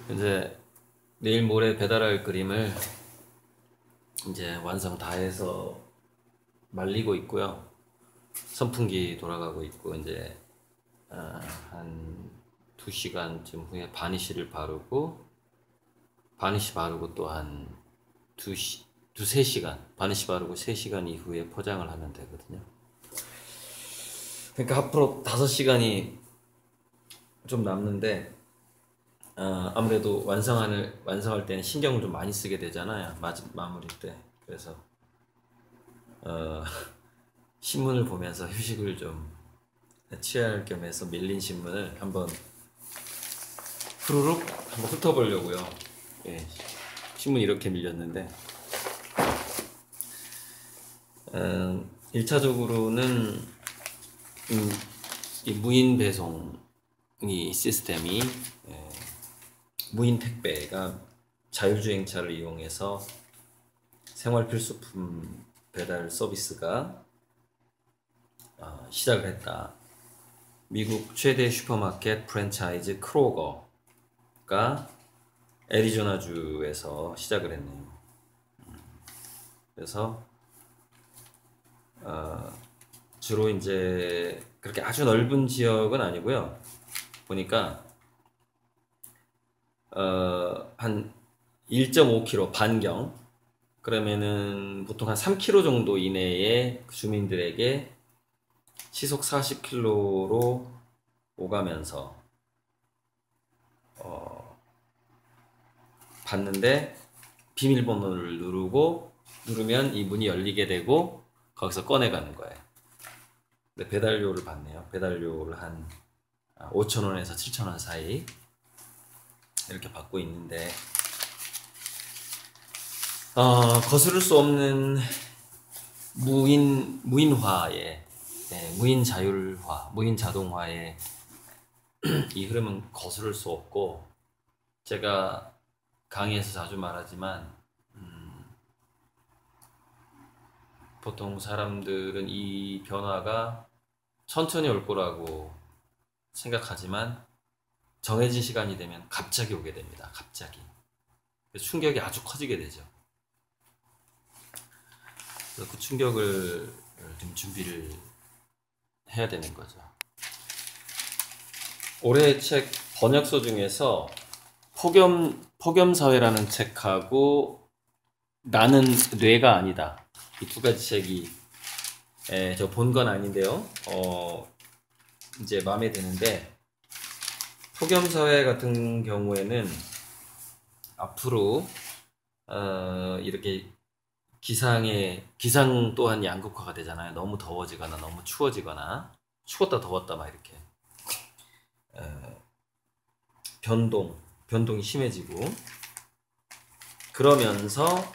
이제 내일 모레 배달할 그림을 이제 완성 다 해서 말리고 있고요. 선풍기 돌아가고 있고 이제 한 2시간쯤 후에 바니쉬를 바르고 바니쉬 바르고 또 한 3시간 바니쉬 바르고 3시간 이후에 포장을 하면 되거든요. 그러니까 앞으로 5시간이 좀 남는데 아무래도 완성할 때는 신경을 좀 많이 쓰게 되잖아요. 마무리 때. 그래서 어, 신문을 보면서 휴식을 좀 취할 겸해서 밀린 신문을 한번 후루룩 한번 훑어보려고요. 예, 신문이 이렇게 밀렸는데 1차적으로는 이 무인 배송이 시스템이 무인 택배가 자율주행차를 이용해서 생활 필수품 배달 서비스가 시작을 했다. 미국 최대 슈퍼마켓 프랜차이즈 크로거가 애리조나주에서 시작을 했네요. 그래서 주로 이제 그렇게 아주 넓은 지역은 아니고요. 보니까 한 1.5km 반경, 그러면은 보통 한 3km 정도 이내의 주민들에게 시속 40km로 오가면서 받는데 비밀번호를 누르면 이 문이 열리게 되고 거기서 꺼내가는 거예요. 근데 배달료를 받네요. 배달료를 한 5,000원에서 7,000원 사이 이렇게 받고 있는데 거스를 수 없는 무인화의 무인 자율화, 무인 자동화의 이 흐름은 거스를 수 없고, 제가 강의에서 자주 말하지만 보통 사람들은 이 변화가 천천히 올 거라고 생각하지만 정해진 시간이 되면 갑자기 오게 됩니다. 갑자기. 충격이 아주 커지게 되죠. 그래서 그 충격을 좀 준비를 해야 되는 거죠. 올해 책 번역서 중에서 폭염사회라는 책하고 나는 뇌가 아니다, 이 두 가지 책이 저 본 건 아닌데요. 이제 마음에 드는데, 폭염사회 같은 경우에는 앞으로 이렇게 기상 또한 양극화가 되잖아요. 너무 더워지거나 너무 추워지거나 추웠다 더웠다 막 이렇게 변동이 심해지고, 그러면서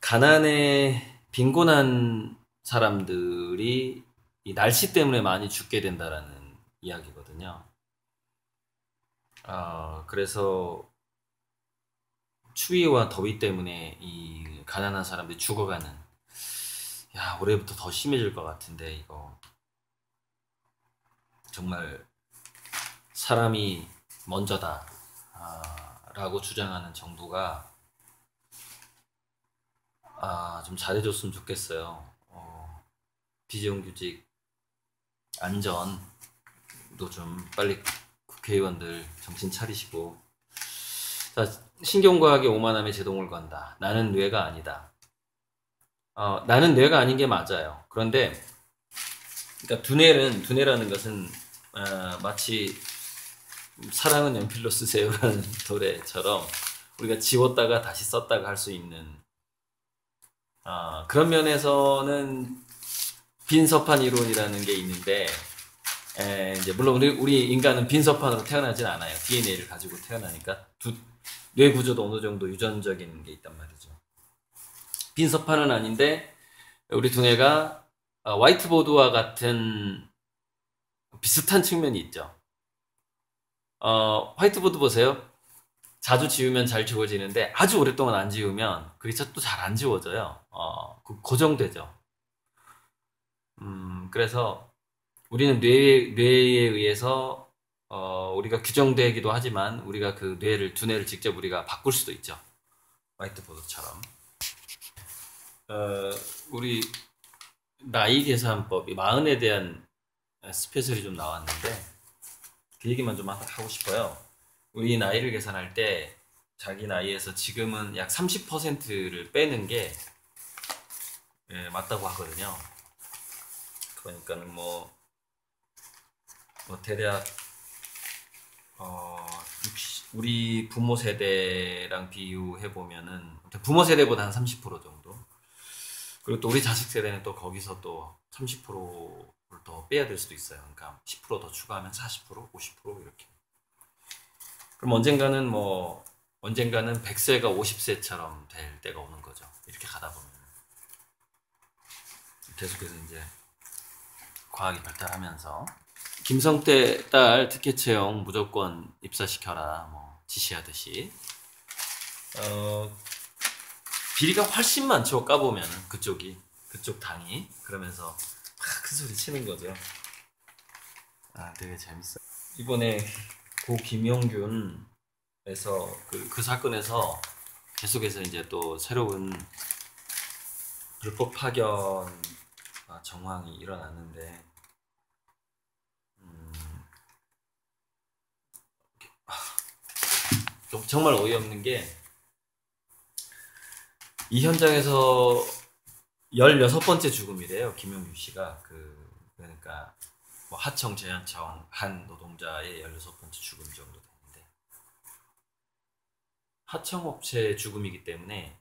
가난에 빈곤한 사람들이 이 날씨 때문에 많이 죽게 된다라는 이야기거든요. 그래서 추위와 더위 때문에 이 가난한 사람들이 죽어가는, 올해부터 더 심해질 것 같은데, 이거 정말 사람이 먼저다 라고 주장하는 정부가 좀 잘해줬으면 좋겠어요. 비정규직 안전도 좀 빨리 국회의원들 정신 차리시고. 자, 신경과학이 오만함에 제동을 건다. 나는 뇌가 아니다. 나는 뇌가 아닌 게 맞아요. 그런데 그러니까 두뇌라는 것은 마치 사랑은 연필로 쓰세요라는 노래처럼 우리가 지웠다가 다시 썼다가 할 수 있는 그런 면에서는 빈서판 이론이라는 게 있는데, 이제 물론 우리 인간은 빈서판으로 태어나진 않아요. DNA를 가지고 태어나니까 뇌 구조도 어느 정도 유전적인 게 있단 말이죠. 빈서판은 아닌데 우리 두뇌가 화이트보드와 같은 비슷한 측면이 있죠. 화이트보드 보세요. 자주 지우면 잘 지워지는데 아주 오랫동안 안 지우면 그게 또 잘 안 지워져요. 고정되죠. 그래서 우리는 뇌에 의해서 우리가 규정되기도 하지만 우리가 그 뇌를 두뇌를 직접 우리가 바꿀 수도 있죠. 화이트보드처럼. 우리 나이 계산법이 마흔에 대한 스페셜이 좀 나왔는데 그 얘기만 좀 하고 싶어요. 우리 나이를 계산할 때 자기 나이에서 지금은 약 30%를 빼는 게 맞다고 하거든요. 그러니까는 뭐 대략 우리 부모 세대랑 비유해 보면은 부모 세대보다 한 30% 정도. 그리고 또 우리 자식 세대는 또 거기서 또 30%를 더 빼야 될 수도 있어요. 그러니까 10% 더 추가하면 40%, 50% 이렇게. 그럼 언젠가는 100세가 50세처럼 될 때가 오는 거죠. 이렇게 가다 보면. 계속해서 이제 과학이 발달하면서 김성태 딸 특혜 채용 무조건 입사시켜라 지시하듯이 비리가 훨씬 많죠. 까보면은 그쪽 당이 그러면서 막 큰 소리 치는 거죠. 되게 재밌어요. 이번에 고 김용균에서 그 사건에서 계속해서 이제 또 새로운 불법 파견 정황이 일어났는데 정말 어이없는 게 이 현장에서 16번째 죽음이래요. 김용규 씨가 그러니까 하청 제한청 한 노동자의 16번째 죽음 정도 되는데 하청업체 죽음이기 때문에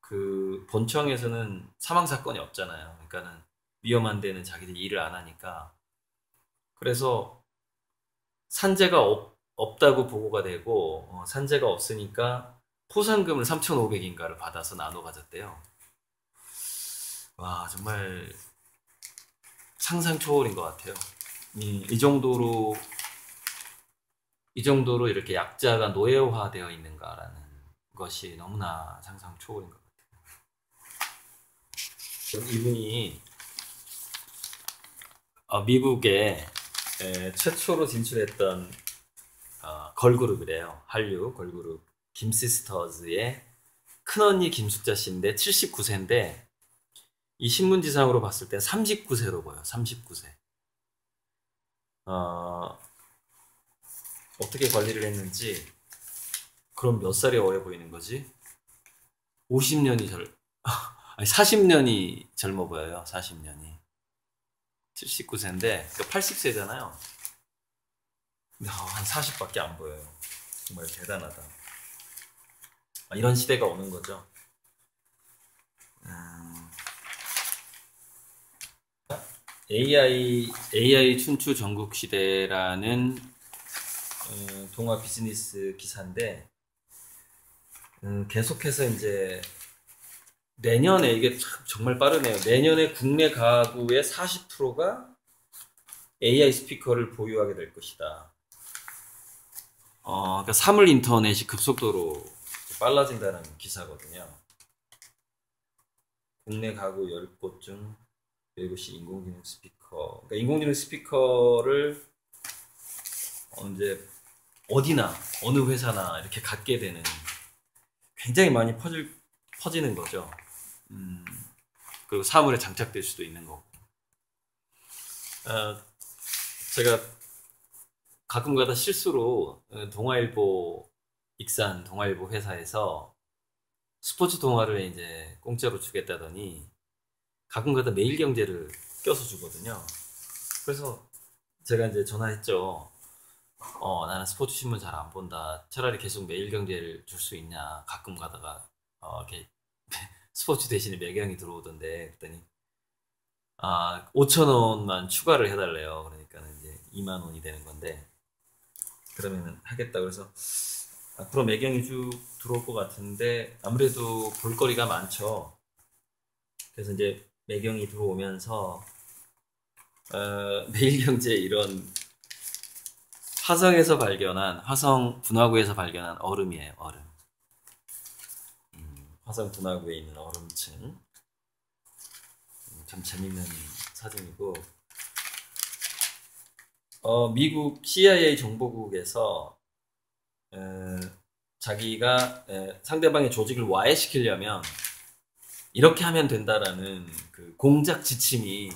그 본청에서는 사망 사건이 없잖아요. 그러니까는 위험한 데는 자기들이 일을 안 하니까 그래서 산재가 없다고 보고가 되고 산재가 없으니까 포상금을 3,500인가를 받아서 나눠 가졌대요. 와 정말 상상 초월인 것 같아요. 이 정도로 이렇게 약자가 노예화되어 있는가라는 것이 너무나 상상 초월인 것 같아요. 이분이 미국에 최초로 진출했던 걸그룹이래요. 한류 걸그룹 김시스터즈의 큰언니 김숙자 씨인데 79세인데 이 신문지상으로 봤을 때 39세로 보여. 39세. 어떻게 관리를 했는지 그럼 몇 살이 어려 보이는 거지? 50년이 아니 40년이 젊어 보여요. 40년이. 79세인데 80세잖아요. 근데 한 40밖에 안 보여요. 정말 대단하다. 이런 시대가 오는 거죠. AI 춘추 전국 시대라는 동화 비즈니스 기사인데 계속해서 이제 내년에 이게 정말 빠르네요. 내년에 국내 가구의 40%가 AI 스피커를 보유하게 될 것이다. 그러니까 사물 인터넷이 급속도로 빨라진다는 기사거든요. 국내 가구 10곳 중 7곳이 인공지능 스피커. 그러니까 인공지능 스피커를 이제 어디나 어느 회사나 이렇게 갖게 되는 굉장히 많이 퍼지는 거죠. 그리고 사물에 장착될 수도 있는 거고. 제가 가끔가다 실수로 동아일보 익산 동아일보 회사에서 스포츠 동화를 이제 공짜로 주겠다더니 가끔가다 매일경제를 껴서 주거든요. 그래서 제가 이제 전화했죠. 나는 스포츠 신문 잘 안 본다. 차라리 계속 매일경제를 줄 수 있냐. 가끔 가다가 이렇게 스포츠 대신에 매경이 들어오던데 그랬더니 5,000원만 추가를 해달래요. 그러니까 이제 2만 원이 되는 건데 그러면 하겠다. 그래서 앞으로 매경이 쭉 들어올 것 같은데 아무래도 볼거리가 많죠. 그래서 이제 매경이 들어오면서 매일경제 이런 화성 분화구에서 발견한 얼음이에요. 얼음. 화성 분화구에 있는 얼음층. 참 재밌는 사진이고 미국 CIA 정보국에서 자기가 상대방의 조직을 와해시키려면 이렇게 하면 된다라는 그 공작 지침이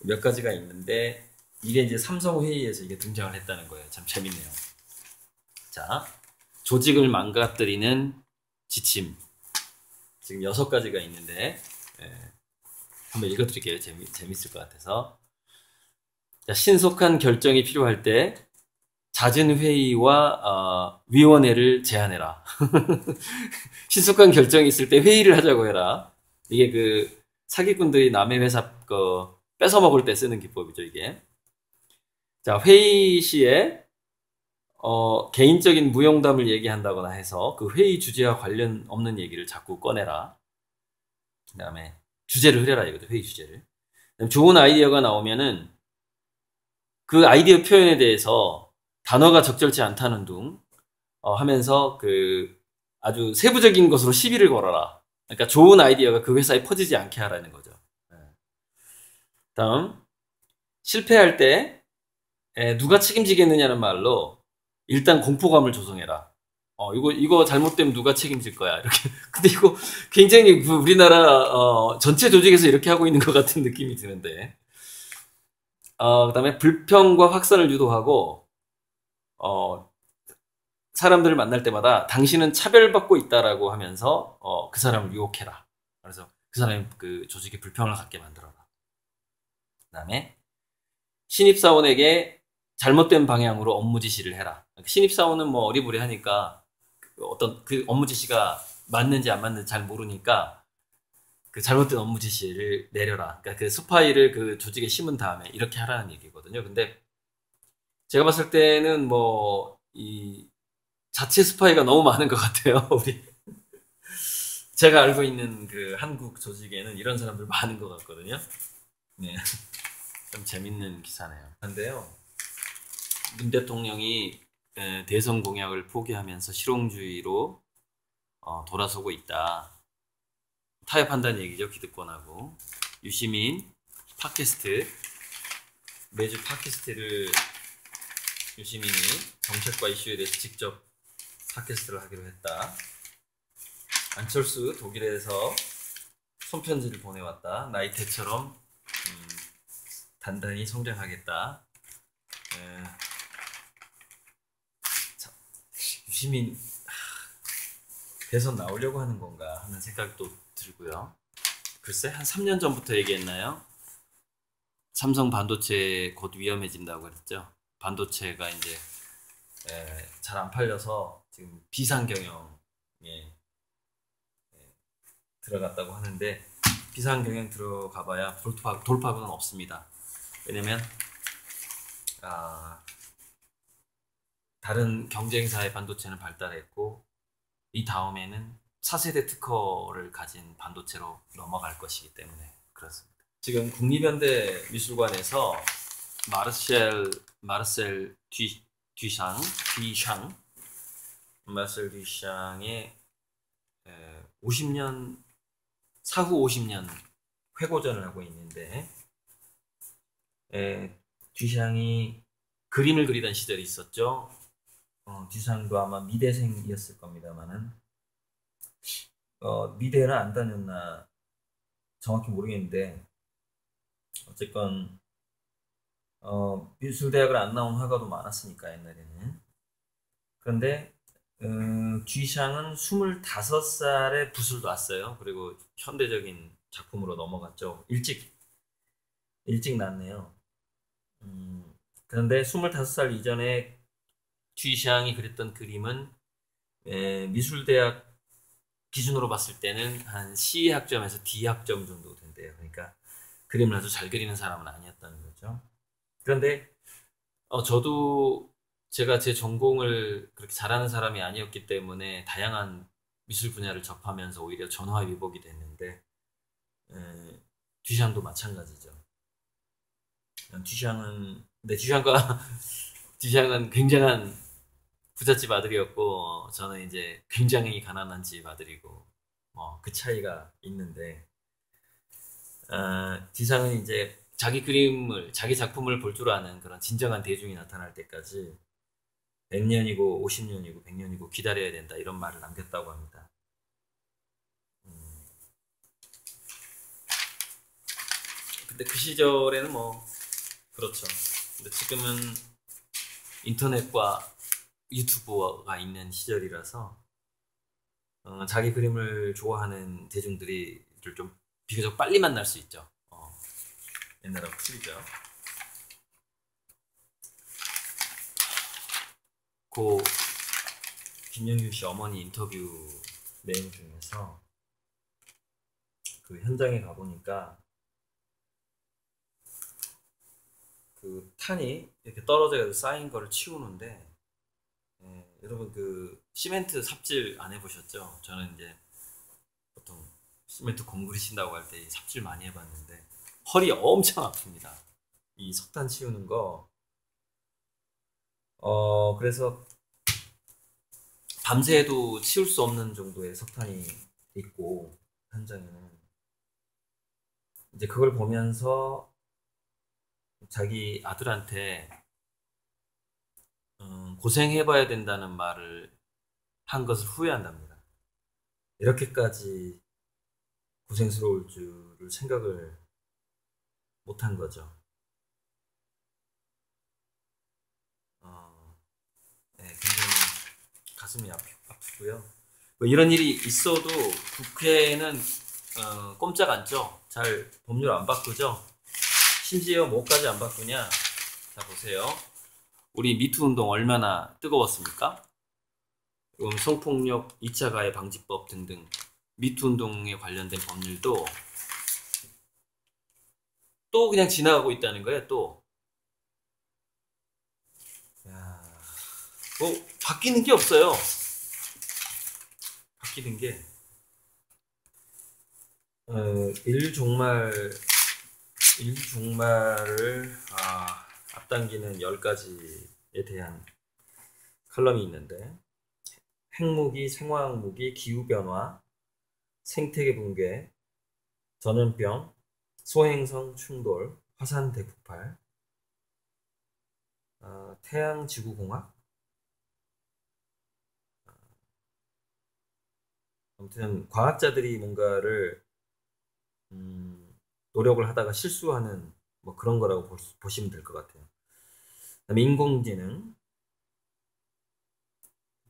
몇 가지가 있는데 이게 이제 삼성 회의에서 이게 등장을 했다는 거예요. 참 재밌네요. 자, 조직을 망가뜨리는 지침. 지금 6가지가 있는데 한번 읽어드릴게요. 재밌을 것 같아서. 자, 신속한 결정이 필요할 때 잦은 회의와 위원회를 제안해라. 신속한 결정이 있을 때 회의를 하자고 해라. 이게 그 사기꾼들이 남의 회사 거 뺏어 먹을 때 쓰는 기법이죠, 이게. 자, 회의 시에 개인적인 무용담을 얘기한다거나 해서 그 회의 주제와 관련 없는 얘기를 자꾸 꺼내라. 그 다음에 주제를 흐려라 이거죠. 회의 주제를. 좋은 아이디어가 나오면은 그 아이디어 표현에 대해서 단어가 적절치 않다는 둥 하면서 그 아주 세부적인 것으로 시비를 걸어라. 그러니까 좋은 아이디어가 그 회사에 퍼지지 않게 하라는 거죠. 다음, 실패할 때 누가 책임지겠느냐는 말로 일단 공포감을 조성해라. 이거 잘못되면 누가 책임질 거야. 이렇게. 근데 이거 굉장히 우리나라 전체 조직에서 이렇게 하고 있는 것 같은 느낌이 드는데. 그 다음에 불평과 확산을 유도하고 사람들을 만날 때마다 당신은 차별받고 있다라고 하면서 그 사람을 유혹해라. 그래서 그 사람이 그 조직에 불평을 갖게 만들어라. 그 다음에 신입사원에게 잘못된 방향으로 업무 지시를 해라. 신입사원은 뭐 어리부리하니까 어떤 그 업무 지시가 맞는지 안 맞는지 잘 모르니까 그 잘못된 업무 지시를 내려라. 그러니까 그 스파이를 그 조직에 심은 다음에 이렇게 하라는 얘기거든요. 근데 제가 봤을 때는 뭐 이 자체 스파이가 너무 많은 것 같아요. 우리 제가 알고 있는 그 한국 조직에는 이런 사람들 많은 것 같거든요. 네, 좀 재밌는 기사네요. 근데요, 문 대통령이 대선 공약을 포기하면서 실용주의로 돌아서고 있다. 타협한다는 얘기죠. 기득권하고. 유시민 팟캐스트, 매주 팟캐스트를 유시민이 정책과 이슈에 대해서 직접 팟캐스트를 하기로 했다. 안철수 독일에서 손편지를 보내왔다. 나이 때처럼 단단히 성장하겠다. 유시민 대선 나오려고 하는 건가 하는 생각도 들고요. 글쎄 한 3년 전부터 얘기했나요? 삼성 반도체 곧 위험해진다고 그랬죠. 반도체가 이제 잘 안 팔려서 지금 비상경영에 들어갔다고 하는데 비상경영 들어가봐야 돌파구는 없습니다. 왜냐면 다른 경쟁사의 반도체는 발달했고 이 다음에는 4세대 특허를 가진 반도체로 넘어갈 것이기 때문에 그렇습니다. 지금 국립현대 미술관에서 마르셀 듀샹의 50년 사후 50년 회고전을 하고 있는데 듀샹이 그림을 그리던 시절이 있었죠. 듀샹도 아마 미대생이었을 겁니다만은 미대를 안 다녔나 정확히 모르겠는데 어쨌건 미술대학을 안 나온 화가도 많았으니까 옛날에는. 그런데 듀샹은 25살에 붓을 놨어요. 그리고 현대적인 작품으로 넘어갔죠. 일찍 났네요. 그런데 25살 이전에 듀샹이 그렸던 그림은 미술대학 기준으로 봤을 때는 한 C학점에서 D학점 정도 된대요. 그러니까 그림을 아주 잘 그리는 사람은 아니었다는 거죠. 그런데 저도 제가 제 전공을 그렇게 잘하는 사람이 아니었기 때문에 다양한 미술 분야를 접하면서 오히려 전화위복이 됐는데 듀샹도 마찬가지죠. 듀샹은 굉장한 부잣집 아들이었고 저는 이제 굉장히 가난한 집 아들이고 그 차이가 있는데 듀샹은 이제 자기 그림을, 자기 작품을 볼 줄 아는 그런 진정한 대중이 나타날 때까지 100년이고 50년이고 100년이고 기다려야 된다, 이런 말을 남겼다고 합니다. 근데 그 시절에는 뭐 그렇죠. 근데 지금은 인터넷과 유튜브가 있는 시절이라서 자기 그림을 좋아하는 대중들이 좀 비교적 빨리 만날 수 있죠. 옛날하고 틀리죠. 고 김영규 씨 어머니 인터뷰 내용 중에서 그 현장에 가보니까 그 탄이 이렇게 떨어져서 쌓인 거를 치우는데, 여러분 그 시멘트 삽질 안 해보셨죠? 저는 이제 보통 시멘트 공그리신다고 할 때 삽질 많이 해봤는데 허리 엄청 아픕니다. 이 석탄 치우는 거. 그래서 밤새도 치울 수 없는 정도의 석탄이 있고, 현장에는 이제 그걸 보면서 자기 아들한테 고생해봐야 된다는 말을 한 것을 후회한답니다. 이렇게까지 고생스러울 줄을 생각을 못한 거죠. 굉장히 가슴이 아프고요. 뭐 이런 일이 있어도 국회는 꼼짝 않죠. 잘 법률 안 바꾸죠. 심지어 뭐까지 안 바꾸냐. 자, 보세요. 우리 미투 운동 얼마나 뜨거웠습니까? 성폭력 2차 가해 방지법 등등 미투 운동에 관련된 법률도 또 그냥 지나가고 있다는 거예요. 또 뭐 바뀌는 게 없어요. 바뀌는 게 일종말을 앞당기는 10가지에 대한 칼럼이 있는데, 핵무기, 생화학무기, 기후변화, 생태계 붕괴, 전염병, 소행성 충돌, 화산 대폭발, 태양지구공학. 아무튼 과학자들이 뭔가를 노력을 하다가 실수하는 뭐 그런 거라고 보시면 될 것 같아요. 그다음에 인공지능.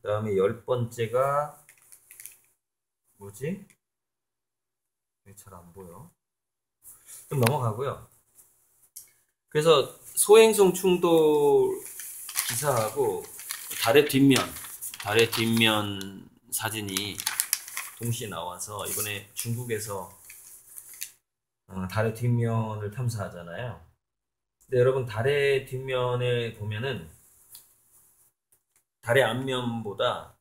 그다음에 10번째가 뭐지? 잘 안 보여. 좀 넘어가고요. 그래서 소행성 충돌 기사하고 달의 뒷면 사진이 동시에 나와서, 이번에 중국에서 달의 뒷면을 탐사하잖아요. 근데 여러분, 달의 뒷면에 보면은 달의 앞면보다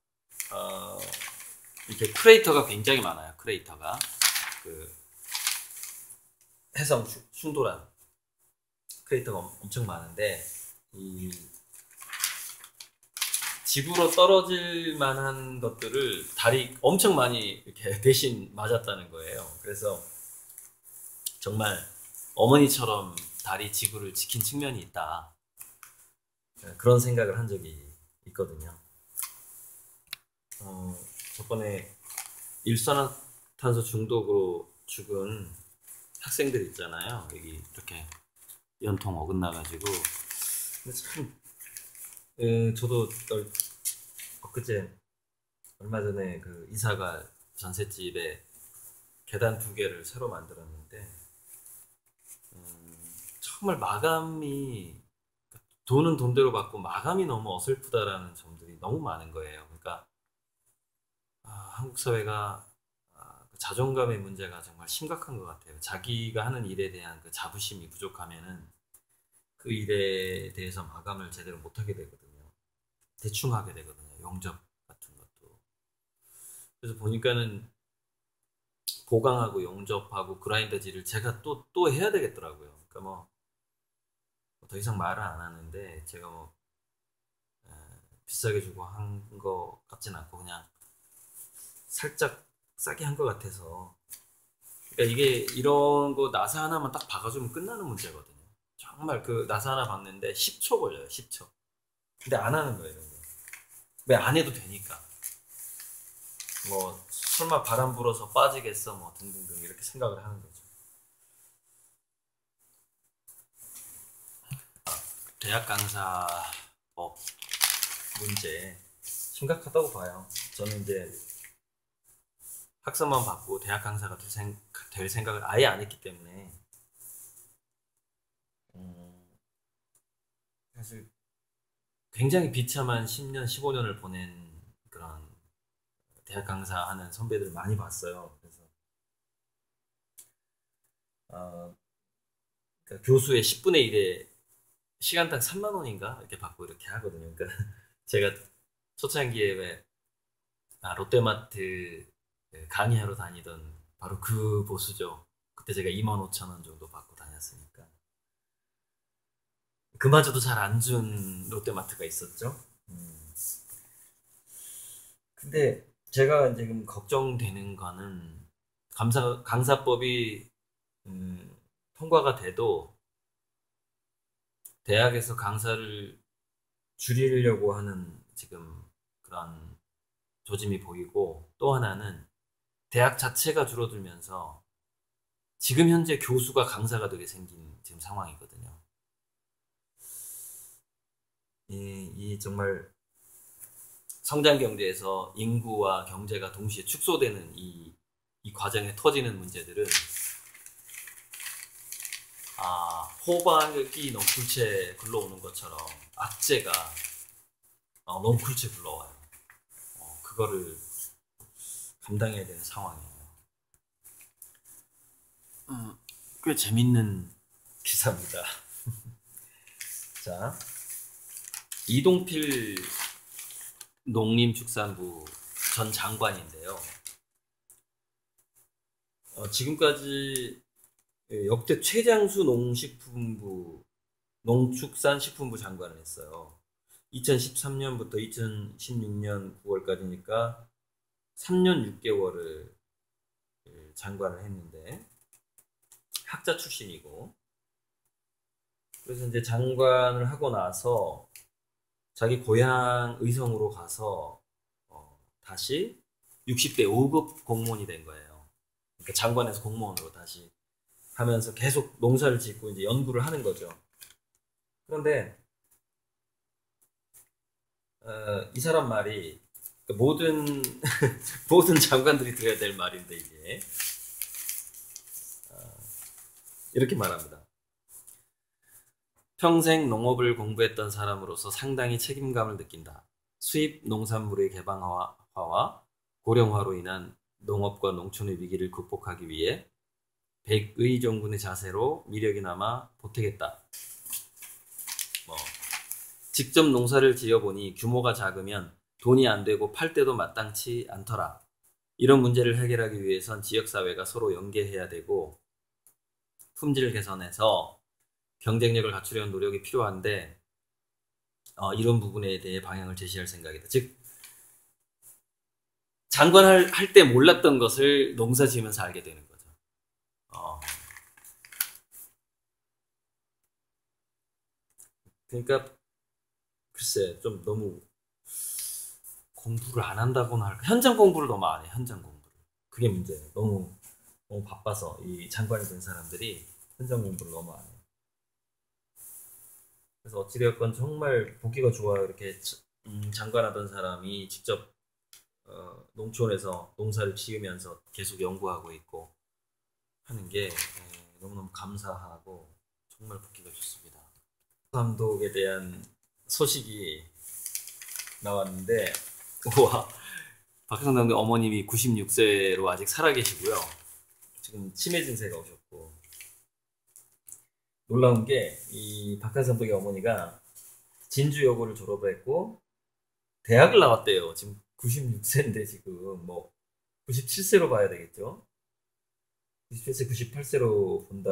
이렇게 크레이터가 굉장히 많아요. 크레이터가 그 해성 충돌한 크레이터가 엄청 많은데, 이 지구로 떨어질 만한 것들을 달이 엄청 많이 이렇게 대신 맞았다는 거예요. 그래서 정말 어머니처럼 달이 지구를 지킨 측면이 있다, 그런 생각을 한 적이 있거든요. 저번에 일산화탄소 중독으로 죽은 학생들 있잖아요. 여기 이렇게 연통 어긋나가지고. 근데 참, 저도 엊그제 얼마 전에 그 이사가 전셋집에 계단 2개를 새로 만들었는데, 정말 마감이, 돈은 돈대로 받고 마감이 너무 어설프다라는 점들이 너무 많은 거예요. 그러니까 한국 사회가 그 자존감의 문제가 정말 심각한 것 같아요. 자기가 하는 일에 대한 그 자부심이 부족하면은 그 일에 대해서 마감을 제대로 못하게 되거든요. 대충 하게 되거든요. 용접 같은 것도. 그래서 보니까는 보강하고 용접하고 그라인더질을 제가 또 해야 되겠더라고요. 그러니까 뭐 더 이상 말을 안 하는데, 제가 뭐 비싸게 주고 한 거 같진 않고 그냥 살짝 싸게 한 것 같아서 그러니까 이게 이런 거 나사 하나만 딱 박아주면 끝나는 문제거든요. 정말 그 나사 하나 박는데 10초 걸려요. 10초. 근데 안 하는 거예요. 이런 거. 왜 안 해도 되니까. 뭐 설마 바람 불어서 빠지겠어 뭐 등등등 이렇게 생각을 하는 거죠. 대학 강사 법 문제 심각하다고 봐요. 저는 이제 학사만 받고 대학 강사가 될 생각을 아예 안 했기 때문에 사실 굉장히 비참한 10년, 15년을 보낸 그런 대학 강사하는 선배들 많이 봤어요. 그래서 그러니까 교수의 10분의 1에 시간당 3만 원인가 이렇게 받고 이렇게 하거든요. 그러니까 제가 초창기에 왜 롯데마트 강의하러 다니던 바로 그 보수죠. 그때 제가 2만 5천 원 정도 받고 다녔으니까. 그마저도 잘 안 준 롯데마트가 있었죠. 근데 제가 지금 걱정되는 거는 강사법이 통과가 돼도 대학에서 강사를 줄이려고 하는 지금 그런 조짐이 보이고 또 하나는 대학 자체가 줄어들면서 지금 현재 교수가 강사가 되게 생긴 지금 상황이거든요. 이 정말 성장 경제에서 인구와 경제가 동시에 축소되는 이 과정에 터지는 문제들은 호박이 넝쿨채 굴러오는 것처럼 악재가 넝쿨채 굴러와요. 그거를 감당해야 되는 상황이에요. 꽤 재밌는 기사입니다. 자, 이동필 농림축산부 전 장관인데요. 지금까지 역대 최장수 농축산식품부 장관을 했어요. 2013년부터 2016년 9월까지니까 3년 6개월을 장관을 했는데 학자 출신이고 그래서 이제 장관을 하고 나서 자기 고향 의성으로 가서 다시 60대 5급 공무원이 된 거예요. 그러니까 장관에서 공무원으로 다시 하면서 계속 농사를 짓고 이제 연구를 하는 거죠. 그런데 이 사람 말이 모든 모든 장관들이 들어야 될 말인데 이게 이렇게 말합니다. 평생 농업을 공부했던 사람으로서 상당히 책임감을 느낀다. 수입 농산물의 개방화와 고령화로 인한 농업과 농촌의 위기를 극복하기 위해 백의종군의 자세로 미력이 남아 보태겠다. 직접 농사를 지어보니 규모가 작으면 돈이 안 되고 팔 때도 마땅치 않더라. 이런 문제를 해결하기 위해선 지역사회가 서로 연계해야 되고 품질 개선해서 경쟁력을 갖추려는 노력이 필요한데 이런 부분에 대해 방향을 제시할 생각이다. 즉 장관 할 때 몰랐던 것을 농사 지으면서 알게 되는 거죠. 그러니까 글쎄 좀 너무 공부를 안 한다고나 할까? 현장 공부를 너무 안 해. 현장 공부를. 그게 문제예요. 너무 바빠서 이 장관이 된 사람들이 현장 공부를 너무 안 해요. 그래서 어찌되었건 정말 보기가 좋아요. 이렇게 장관하던 사람이 직접 농촌에서 농사를 지으면서 계속 연구하고 있고 하는 게 너무너무 감사하고 정말 보기가 좋습니다. 감독에 대한 소식이 나왔는데 우와, 박혜성 감독 어머님이 96세로 아직 살아계시고요. 지금 치매 증세가 오셨고 놀라운 게 이 박혜성 감독의 어머니가 진주여고를 졸업했고 대학을 나왔대요. 지금 96세인데 지금 뭐 97세로 봐야 되겠죠. 97세, 98세로 본다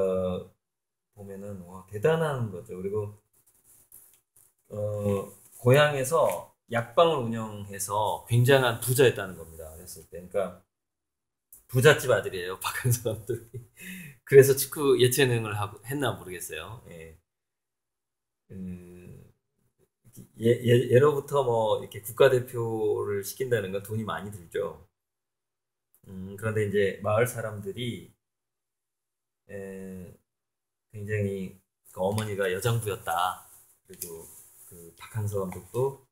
보면은 와 대단한 거죠. 그리고 고향에서 약방을 운영해서 굉장한 부자였다는 겁니다. 그랬을 때, 그러니까 부잣집 아들이에요, 박한서 감독이. 그래서 축구 예체능을 했나 모르겠어요. 예. 음, 예로부터 뭐 이렇게 국가대표를 시킨다는 건 돈이 많이 들죠. 그런데 이제 마을 사람들이 에, 굉장히 그 어머니가 여장부였다. 그리고 그 박항서 감독도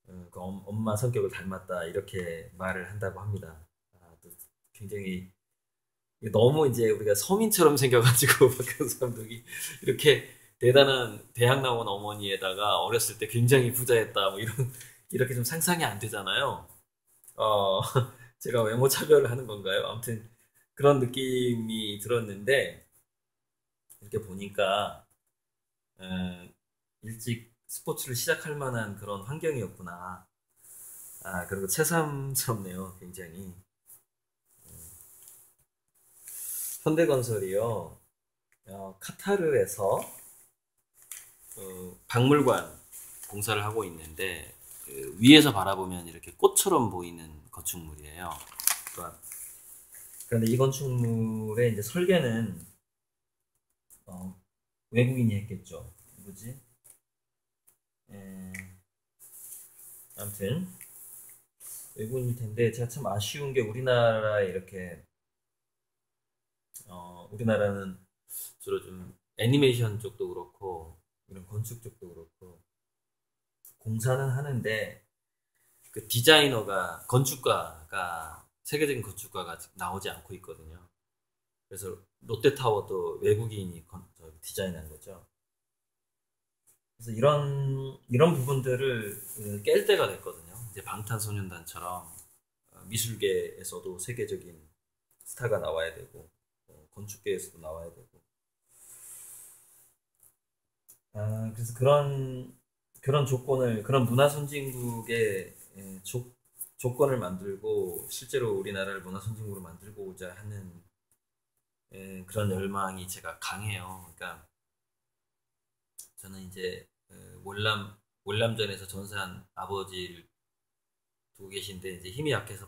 그 엄마 성격을 닮았다. 이렇게 말을 한다고 합니다. 또 굉장히 너무 이제 우리가 서민처럼 생겨가지고 박항서 감독이 이렇게 대단한 대학 나온 어머니에다가 어렸을 때 굉장히 부자였다. 뭐 이런 이렇게 좀 상상이 안 되잖아요. 어, 제가 외모 차별을 하는 건가요? 아무튼 그런 느낌이 들었는데 이렇게 보니까 일찍 스포츠를 시작할 만한 그런 환경이었구나. 그리고 새삼스럽네요, 굉장히. 현대건설이요, 카타르에서 박물관 공사를 하고 있는데, 위에서 바라보면 이렇게 꽃처럼 보이는 건축물이에요. 그러니까 그런데 이 건축물의 이제 설계는 외국인이 했겠죠. 누구지? 아무튼 외국인일 텐데 제가 참 아쉬운 게 우리나라에 이렇게 우리나라는 주로 좀 애니메이션 쪽도 그렇고 이런 건축 쪽도 그렇고 공사는 하는데 그 디자이너가 건축가가 세계적인 건축가가 나오지 않고 있거든요. 그래서 롯데타워도 외국인이 디자인한 거죠. 그래서 이런 부분들을 깰 때가 됐거든요. 이제 방탄소년단처럼 미술계에서도 세계적인 스타가 나와야 되고 건축계에서도 나와야 되고 그래서 그런 조건을 그런 문화 선진국의 조건을 만들고 실제로 우리나라를 문화 선진국으로 만들고자 하는 그런 열망이 제가 강해요. 그러니까 저는 이제 월남전에서 전사한 아버지를 두고 계신데 이제 힘이 약해서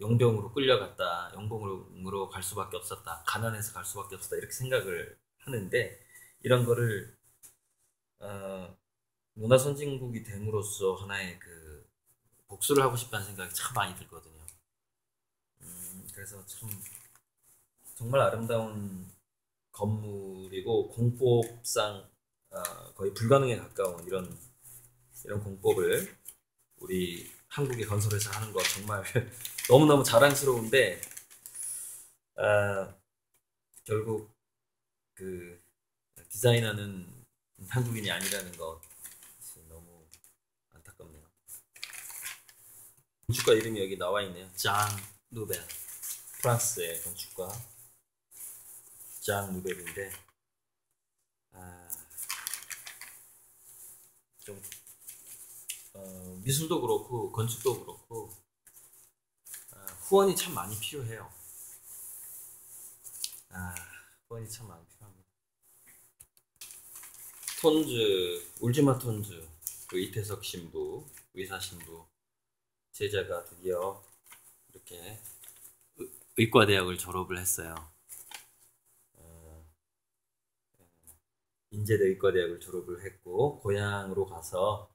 용병으로 끌려갔다, 용병으로 갈 수밖에 없었다, 가난해서 갈 수밖에 없었다 이렇게 생각을 하는데 이런 거를 어, 문화 선진국이 됨으로써 하나의 그 복수를 하고 싶다는 생각이 참 많이 들거든요. 그래서 참 정말 아름다운 건물이고 공법상 거의 불가능에 가까운 이런 공법을 우리 한국의 건설회사 하는 거 정말 너무너무 자랑스러운데 결국 그 디자이너는 한국인이 아니라는 것 너무 안타깝네요. 건축가 이름이 여기 나와 있네요. 장 누벨, 프랑스의 건축가 장 누벨인데 좀 미술도 그렇고 건축도 그렇고 후원이 참 많이 필요해요. 후원이 참 많이 필요합니다. 톤즈, 울지마 톤즈, 그 이태석 신부, 의사 신부 제자가 드디어 이렇게 의과대학을 졸업을 했어요. 인제대 의과대학을 졸업을 했고 고향으로 가서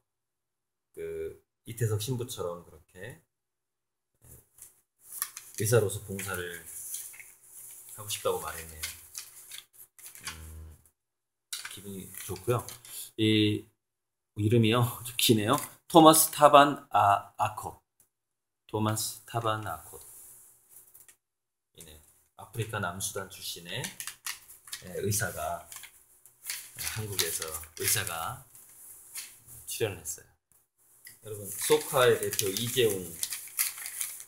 그 이태석 신부처럼 그렇게 의사로서 봉사를 하고 싶다고 말했네요. 기분이 좋고요. 이 이름이요 좀 기네요. 토마스 타반 아콧. 토마스 타반 아콧. 이네. 아프리카 남수단 출신의 의사가 한국에서 의사가 출연을 했어요. 여러분 소카의 대표 이재용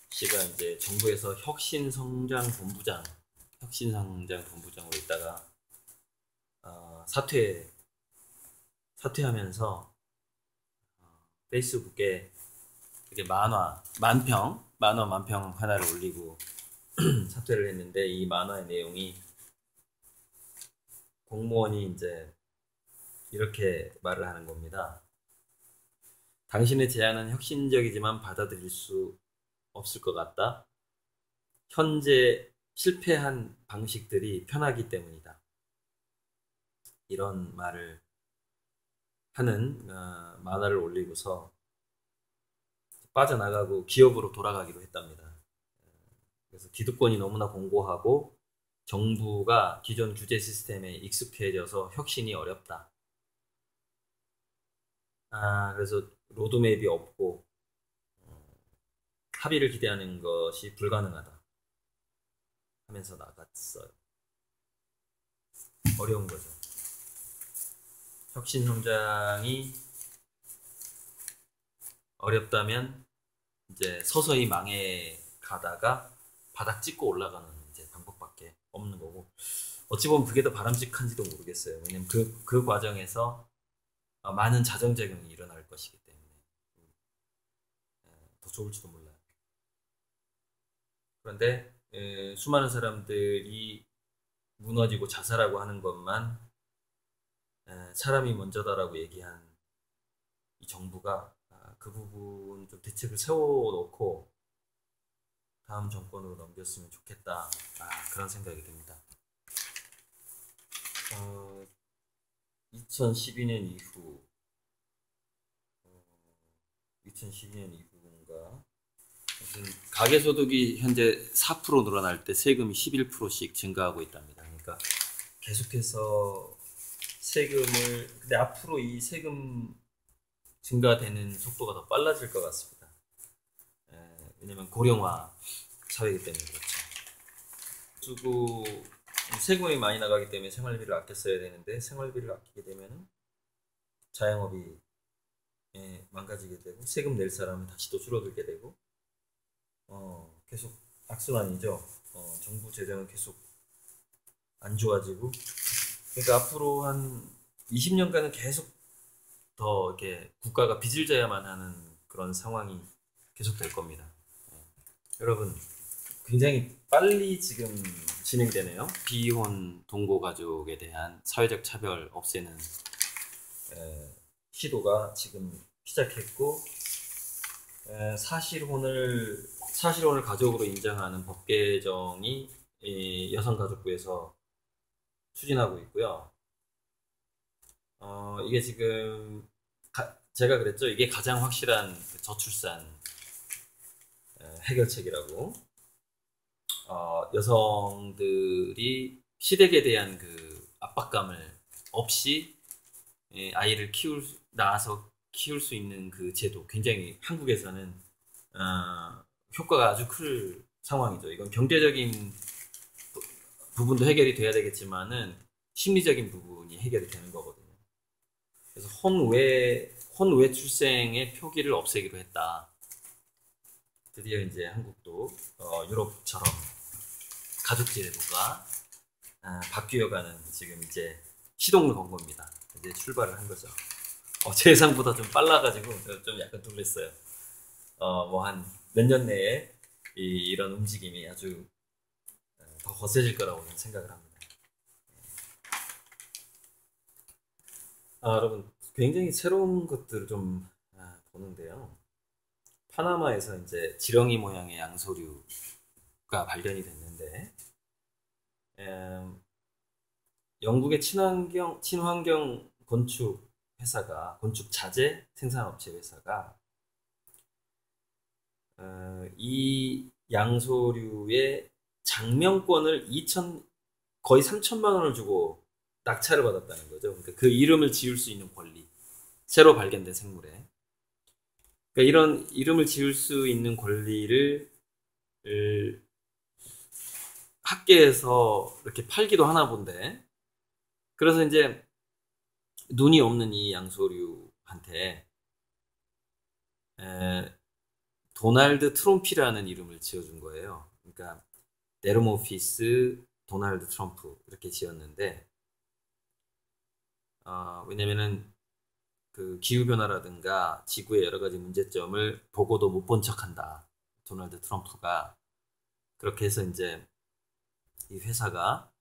씨가 이제 정부에서 혁신성장본부장으로 있다가 사퇴하면서 페이스북에 이렇게 만화 만평 하나를 올리고 사퇴를 했는데 이 만화의 내용이 공무원이 이제 이렇게 말을 하는 겁니다. 당신의 제안은 혁신적이지만 받아들일 수 없을 것 같다. 현재 실패한 방식들이 편하기 때문이다. 이런 말을 하는 만화를 올리고서 빠져나가고 기업으로 돌아가기로 했답니다. 그래서 기득권이 너무나 공고하고 정부가 기존 규제 시스템에 익숙해져서 혁신이 어렵다. 그래서 로드맵이 없고 합의를 기대하는 것이 불가능하다 하면서 나갔어요. 어려운 거죠. 혁신 성장이 어렵다면 이제 서서히 망해 가다가 바닥 찍고 올라가는 이제 방법밖에 없는 거고, 어찌 보면 그게 더 바람직한지도 모르겠어요. 왜냐면 그 과정에서 많은 자정작용이 일어날 것이기 때문에 더 좋을지도 몰라요. 그런데 수많은 사람들이 무너지고 자살하고 하는 것만 사람이 먼저다라고 얘기한 이 정부가 그 부분 좀 대책을 세워놓고 다음 정권으로 넘겼으면 좋겠다. 그런 생각이 듭니다. 2012년 이후 2012년 이후인가 가계소득이 현재 4% 늘어날 때 세금이 11%씩 증가하고 있답니다. 그러니까 계속해서 세금을, 근데 앞으로 이 세금 증가되는 속도가 더 빨라질 것 같습니다. 왜냐면 고령화 사회이기 때문에 그렇죠. 쓰고 세금이 많이 나가기 때문에 생활비를 아껴 써야 되는데, 생활비를 아끼게 되면 자영업이 망가지게 되고, 세금 낼 사람은 다시 또 줄어들게 되고, 계속 악순환이죠. 정부 재정은 계속 안 좋아지고, 그러니까 앞으로 한 20년간은 계속 더 이렇게 국가가 빚을 져야만 하는 그런 상황이 계속 될 겁니다. 여러분, 굉장히 빨리 지금 진행되네요. 비혼 동거 가족에 대한 사회적 차별 없애는 시도가 지금 시작했고, 사실혼을 가족으로 인정하는 법 개정이 여성가족부에서 추진하고 있고요. 이게 지금 제가 그랬죠. 이게 가장 확실한 저출산 해결책이라고. 여성들이 시댁에 대한 그 압박감을 없이 아이를 낳아서 키울 수 있는 그 제도, 굉장히 한국에서는 효과가 아주 클 상황이죠. 이건 경제적인 부분도 해결이 돼야 되겠지만은 심리적인 부분이 해결이 되는 거거든요. 그래서 혼외 출생의 표기를 없애기로 했다. 드디어 이제 한국도 유럽처럼 가족제 제도가 바뀌어가는 지금 이제 시동을 건 겁니다. 이제 출발을 한 거죠. 제 예상보다 좀 빨라가지고 좀 약간 놀랐어요. 뭐 한 몇 년 내에 이런 움직임이 아주 더 거세질 거라고 생각을 합니다. 여러분, 굉장히 새로운 것들을 좀 보는데요. 파나마에서 이제 지렁이 모양의 양서류가 발견이 됐는데, 영국의 친환경 건축 회사가, 건축 자재 생산업체 회사가 이 양서류의 장명권을 거의 3천만 원을 주고 낙찰을 받았다는 거죠. 그러니까 그 이름을 지을 수 있는 권리, 새로 발견된 생물에. 그러니까 이런 이름을 지을 수 있는 권리를 학계에서 이렇게 팔기도 하나 본데, 그래서 이제 눈이 없는 이 양서류한테 도널드 트럼피라는 이름을 지어준 거예요. 그러니까 네르모피스 도널드 트럼프 이렇게 지었는데, 왜냐면은 그 기후변화라든가 지구의 여러 가지 문제점을 보고도 못 본 척한다, 도널드 트럼프가. 그렇게 해서 이제 이 회사가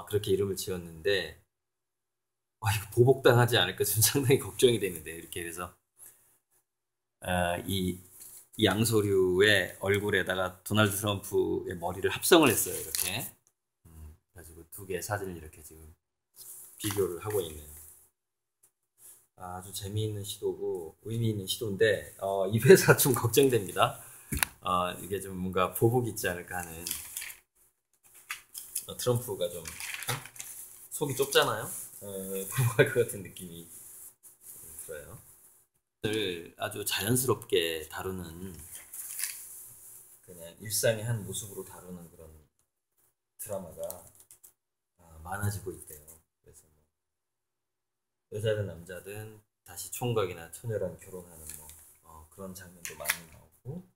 그렇게 이름을 지었는데, 이거 보복당하지 않을까 좀 상당히 걱정이 되는데, 이렇게 해서 이 이 양서류의 얼굴에다가 도널드 트럼프의 머리를 합성을 했어요. 이렇게. 가지고 두 개의 사진을 이렇게 지금 비교를 하고 있는 아주 재미있는 시도고 의미 있는 시도인데 이 회사 좀 걱정됩니다. 이게 좀 뭔가 보복 있지 않을까 하는 트럼프가 좀 속이 좁잖아요. 보복할 것 같은 느낌이 들어요. 아주 자연스럽게 다루는 그냥 일상의 한 모습으로 다루는 그런 드라마가 많아지고 있대요. 그래서 뭐 여자든 남자든 다시 총각이나 처녀랑 결혼하는 그런 장면도 많이 나오고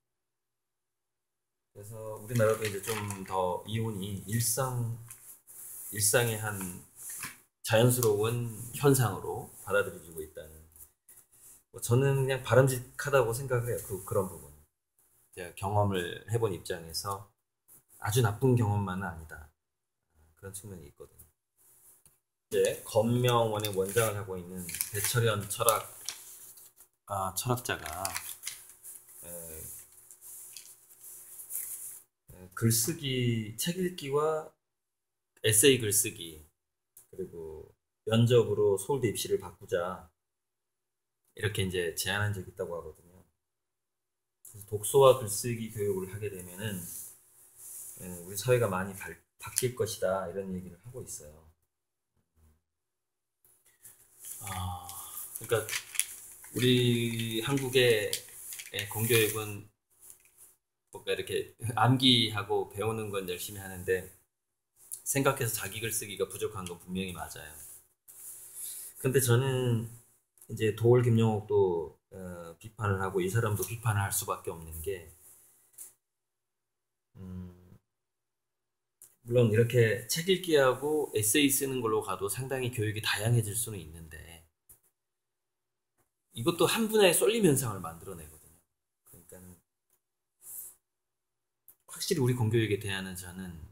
그래서 우리나라도 이제 좀 더 이혼이 일상의 한 자연스러운 현상으로 받아들여지고 있다는 저는 그냥 바람직하다고 생각을 해요. 그런 부분. 제가 경험을 해본 입장에서 아주 나쁜 경험만은 아니다. 그런 측면이 있거든요. 이제 검명원의 원장을 하고 있는 배철현 철학자가 글쓰기, 책 읽기와 에세이 글쓰기 그리고 면접으로 서울대 입시를 바꾸자 이렇게 이제 제안한 적이 있다고 하거든요. 그래서 독서와 글쓰기 교육을 하게 되면은 우리 사회가 많이 바뀔 것이다 이런 얘기를 하고 있어요. 그러니까 우리 한국의 공교육은 뭔가 이렇게 암기하고 배우는 건 열심히 하는데 생각해서 자기 글쓰기가 부족한 건 분명히 맞아요. 근데 저는 이제 도올 김영옥도 비판을 하고 이 사람도 비판을 할 수밖에 없는 게 물론 이렇게 책 읽기하고 에세이 쓰는 걸로 가도 상당히 교육이 다양해질 수는 있는데 이것도 한 분야의 쏠림 현상을 만들어내거든요. 그러니까 확실히 우리 공교육에 대한 저는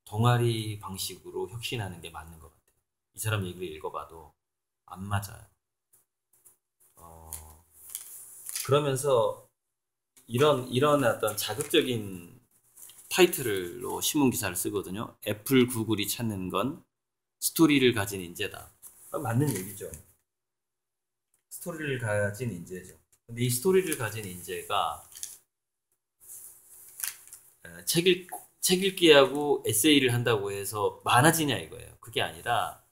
동아리 방식으로 혁신하는 게 맞는 것 같아요. 이 사람 얘기를 읽어봐도 안 맞아요. 그러면서 이런 어떤 자극적인 타이틀로 신문 기사를 쓰거든요. 애플, 구글이 찾는 건 스토리를 가진 인재다. 맞는 얘기죠. 스토리를 가진 인재죠. 근데 이 스토리를 가진 인재가 책 읽기하고 에세이를 한다고 해서 많아지냐 이거예요. 그게 아니라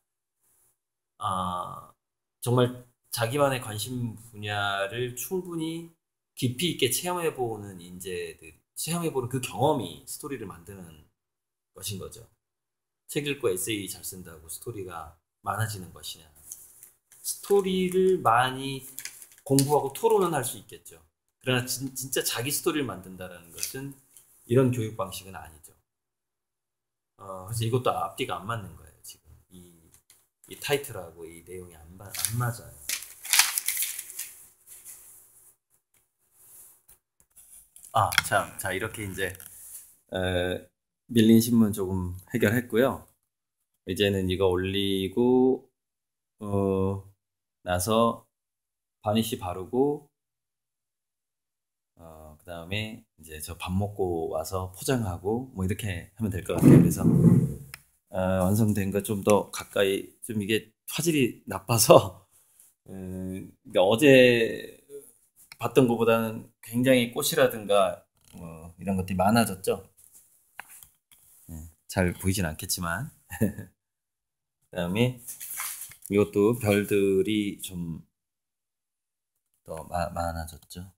정말 자기만의 관심 분야를 충분히 깊이 있게 체험해보는 인재들, 체험해보는 그 경험이 스토리를 만드는 것인 거죠. 책 읽고 에세이 잘 쓴다고 스토리가 많아지는 것이냐. 스토리를 많이 공부하고 토론은 할 수 있겠죠. 그러나 진짜 자기 스토리를 만든다는 것은 이런 교육 방식은 아니죠. 그래서 이것도 앞뒤가 안 맞는 거예요. 지금 이 타이틀하고 이 내용이 안 맞아요. 자 이렇게 이제 밀린 신문 조금 해결했고요. 이제는 이거 올리고 나서 바니쉬 바르고 그 다음에 이제 저 밥 먹고 와서 포장하고 뭐 이렇게 하면 될 것 같아요. 그래서 완성된 거 좀 더 가까이 좀 이게 화질이 나빠서 그러니까 어제 봤던 것보다는 굉장히 꽃이라든가 이런 것들이 많아졌죠. 잘 보이진 않겠지만 그 다음에 이것도 별들이 좀 더 많아졌죠.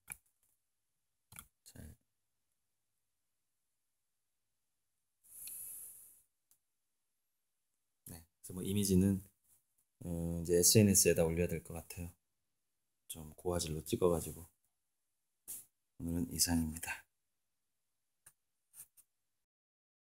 네, 그래서 뭐 이미지는 이제 SNS에다 올려야 될 것 같아요. 좀 고화질로 찍어가지고 오늘은 이상입니다.